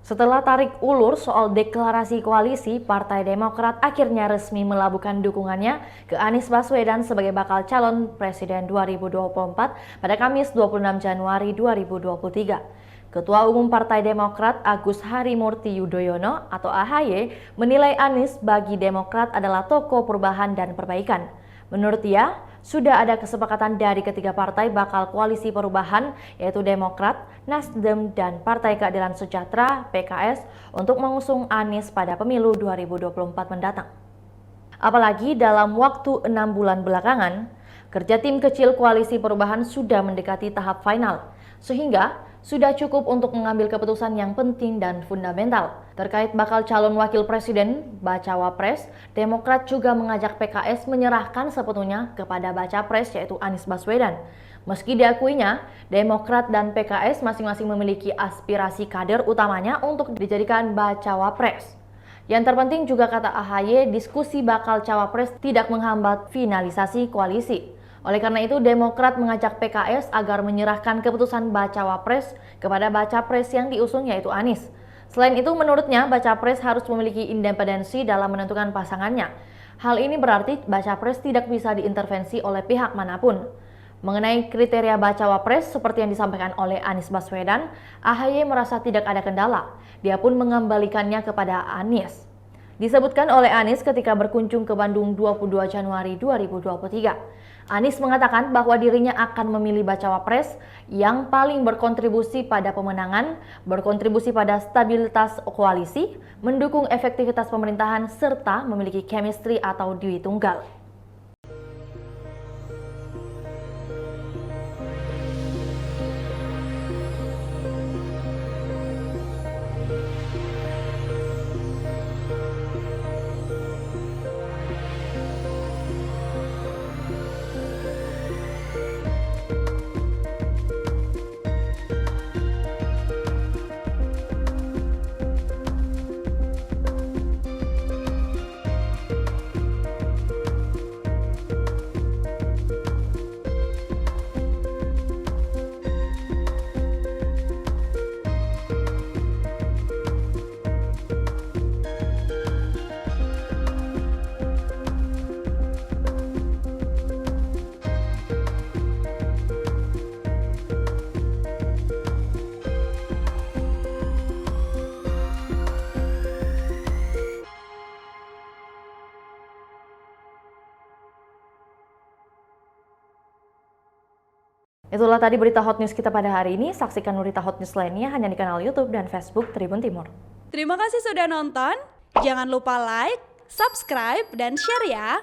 Setelah tarik ulur soal deklarasi koalisi, Partai Demokrat akhirnya resmi melabuhkan dukungannya ke Anies Baswedan sebagai bakal calon Presiden 2024 pada Kamis 26 Januari 2023. Ketua Umum Partai Demokrat Agus Harimurti Yudhoyono atau AHY menilai Anies bagi Demokrat adalah tokoh perubahan dan perbaikan. Menurut dia, sudah ada kesepakatan dari ketiga partai bakal koalisi perubahan yaitu Demokrat, Nasdem, dan Partai Keadilan Sejahtera (PKS) untuk mengusung Anies pada pemilu 2024 mendatang. Apalagi dalam waktu 6 bulan belakangan, kerja tim kecil koalisi perubahan sudah mendekati tahap final, sehingga sudah cukup untuk mengambil keputusan yang penting dan fundamental. Terkait bakal calon wakil presiden, Bacawa Pres, Demokrat juga mengajak PKS menyerahkan sepenuhnya kepada Baca Pres yaitu Anies Baswedan. Meski diakuinya, Demokrat dan PKS masing-masing memiliki aspirasi kader utamanya untuk dijadikan Bacawa Pres. Yang terpenting juga kata AHY, diskusi bakal cawapres tidak menghambat finalisasi koalisi. Oleh karena itu, Demokrat mengajak PKS agar menyerahkan keputusan Bacawa Pres kepada Baca Pres yang diusung yaitu Anies. Selain itu, menurutnya Baca Pres harus memiliki independensi dalam menentukan pasangannya. Hal ini berarti Baca Pres tidak bisa diintervensi oleh pihak manapun. Mengenai kriteria Bacawa Pres seperti yang disampaikan oleh Anies Baswedan, AHY merasa tidak ada kendala. Dia pun mengembalikannya kepada Anies. Disebutkan oleh Anies ketika berkunjung ke Bandung 22 Januari 2023. Anies mengatakan bahwa dirinya akan memilih Bacawa Pres yang paling berkontribusi pada pemenangan, berkontribusi pada stabilitas koalisi, mendukung efektivitas pemerintahan, serta memiliki chemistry atau dui tunggal. Itulah tadi berita hot news kita pada hari ini. Saksikan berita hot news lainnya hanya di kanal YouTube dan Facebook Tribun Timur. Terima kasih sudah nonton. Jangan lupa like, subscribe, dan share ya.